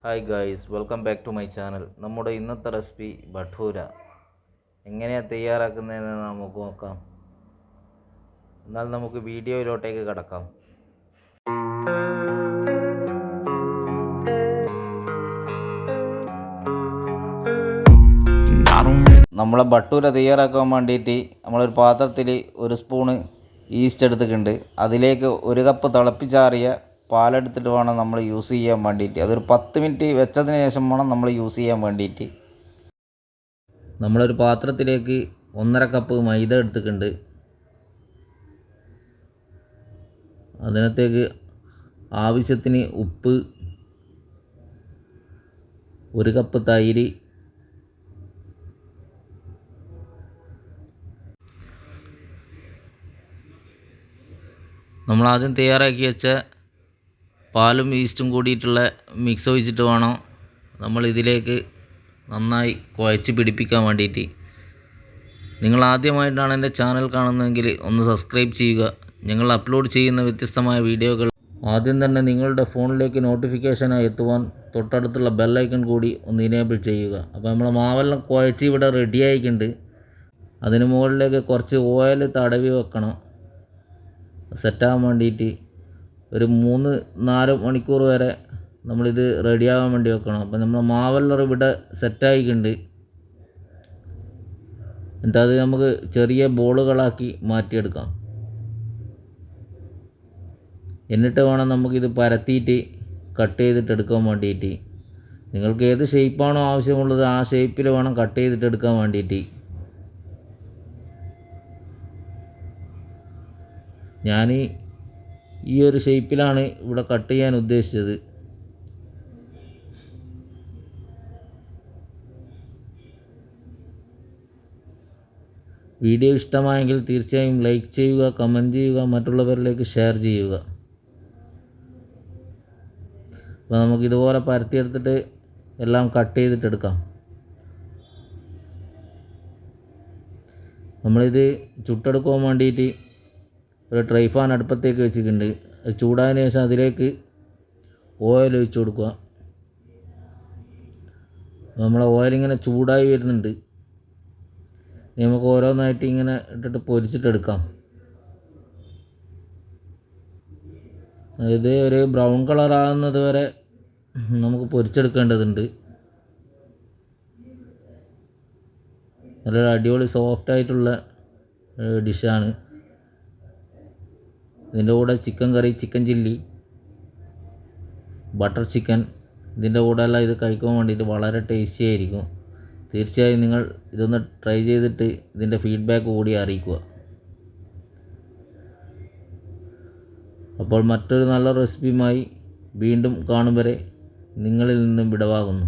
Hi guys, welcome back to my channel. നമ്മുടെ ഇന്നത്തെ recipe bhatura എങ്ങനെയാണ് തയ്യാറാക്കുന്നതെന്ന് നമുക്ക് നോക്കാം. എന്നാൽ നമുക്ക് വീഡിയോയിലോട്ടേക്ക് കടക്കാം. നമ്മളെ ഭട്ടൂര തയ്യാറാക്കാൻ വേണ്ടിയിട്ട് നമ്മളൊരു പാത്രത്തിൽ ഒരു സ്പൂണ് ഈസ്റ്റ് എടുത്തിട്ടുണ്ട്. അതിലേക്ക് ഒരു കപ്പ് തിളപ്പിച്ചാറിയ പാലെടുത്തിട്ട് വേണം നമ്മൾ യൂസ് ചെയ്യാൻ വേണ്ടിയിട്ട്. അതൊരു 10 മിനിറ്റ് വെച്ചതിന് ശേഷം വേണം നമ്മൾ യൂസ് ചെയ്യാൻ വേണ്ടിയിട്ട്. നമ്മളൊരു പാത്രത്തിലേക്ക് 1.5 കപ്പ് മൈദ എടുത്തിട്ടുണ്ട്. അതിനകത്തേക്ക് ആവശ്യത്തിന് ഉപ്പ്, 1 കപ്പ് തൈര്, നമ്മളാദ്യം തയ്യാറാക്കി വെച്ച പാലും ഈസ്റ്റും കൂടിയിട്ടുള്ള മിക്സ് ഒഴിച്ചിട്ട് വേണം നമ്മൾ ഇതിലേക്ക് നന്നായി കുഴച്ച് പിടിപ്പിക്കാൻ വേണ്ടിയിട്ട്. നിങ്ങൾ ആദ്യമായിട്ടാണ് എൻ്റെ ചാനൽ കാണുന്നതെങ്കിൽ ഒന്ന് സബ്സ്ക്രൈബ് ചെയ്യുക. ഞങ്ങൾ അപ്ലോഡ് ചെയ്യുന്ന വ്യത്യസ്തമായ വീഡിയോകൾ ആദ്യം തന്നെ നിങ്ങളുടെ ഫോണിലേക്ക് നോട്ടിഫിക്കേഷനായി എത്തുവാൻ തൊട്ടടുത്തുള്ള ബെല്ലൈക്കൺ കൂടി ഒന്ന് ഇനേബിൾ ചെയ്യുക. അപ്പോൾ നമ്മൾ മാവെല്ലാം കുഴച്ച് ഇവിടെ റെഡി ആയിട്ടുണ്ട്. അതിന് മുകളിലേക്ക് കുറച്ച് ഓയിൽ തടവി വെക്കണം സെറ്റാകാൻ വേണ്ടിയിട്ട്. ഒരു 3-4 മണിക്കൂർ വരെ നമ്മളിത് റെഡിയാകാൻ വേണ്ടി വെക്കണം. അപ്പോൾ നമ്മൾ മാവെല്ലാം ഇവിടെ സെറ്റായിട്ടുണ്ട്. എന്നിട്ട് അത് നമുക്ക് ചെറിയ ബോളുകളാക്കി മാറ്റിയെടുക്കാം. എന്നിട്ട് വേണം നമുക്കിത് പരത്തിയിട്ട് കട്ട് ചെയ്തിട്ട് എടുക്കാൻ വേണ്ടിയിട്ട്. നിങ്ങൾക്ക് ഏത് ഷേപ്പാണോ ആവശ്യമുള്ളത് ആ ഷേപ്പിൽ വേണം കട്ട് ചെയ്തിട്ട് എടുക്കാൻ വേണ്ടിയിട്ട്. ഞാൻ ഈ ഒരു ഷേപ്പിലാണ് ഇവിടെ കട്ട് ചെയ്യാൻ ഉദ്ദേശിച്ചത്. വീഡിയോ ഇഷ്ടമായെങ്കിൽ തീർച്ചയായും ലൈക്ക് ചെയ്യുക, കമൻറ്റ് ചെയ്യുക, മറ്റുള്ളവരിലേക്ക് ഷെയർ ചെയ്യുക. അപ്പോൾ നമുക്കിതുപോലെ പരത്തിയെടുത്തിട്ട് എല്ലാം കട്ട് ചെയ്തിട്ടെടുക്കാം. നമ്മളിത് ചുട്ടെടുക്കാൻ വേണ്ടിയിട്ട് ഒരു ട്രൈ ഫാൻ അടുപ്പത്തേക്ക് വെച്ചിട്ടുണ്ട്. അത് ചൂടായതിനു ശേഷം അതിലേക്ക് ഓയിൽ ഒഴിച്ച് കൊടുക്കുക. നമ്മളെ ഓയിലിങ്ങനെ ചൂടായി വരുന്നുണ്ട്. നമുക്ക് ഓരോന്നായിട്ട് ഇങ്ങനെ ഇട്ടിട്ട് പൊരിച്ചിട്ടെടുക്കാം. അതായത് ഒരു ബ്രൗൺ കളറാകുന്നത് വരെ നമുക്ക് പൊരിച്ചെടുക്കേണ്ടതുണ്ട്. നല്ലൊരു അടിപൊളി സോഫ്റ്റായിട്ടുള്ള ഡിഷാണ്. ഇതിൻ്റെ കൂടെ ചിക്കൻ കറി, ചിക്കൻ ചില്ലി, ബട്ടർ ചിക്കൻ, ഇതിൻ്റെ കൂടെ എല്ലാം ഇത് കഴിക്കാൻ വേണ്ടിയിട്ട് വളരെ ടേസ്റ്റി ആയിരിക്കും. തീർച്ചയായും നിങ്ങൾ ഇതൊന്ന് ട്രൈ ചെയ്തിട്ട് ഇതിൻ്റെ ഫീഡ്ബാക്ക് കൂടി അറിയിക്കുക. അപ്പോൾ മറ്റൊരു നല്ല റെസിപ്പിയുമായി വീണ്ടും കാണും വരെ നിങ്ങളിൽ നിന്നും വിടവാങ്ങുന്നു.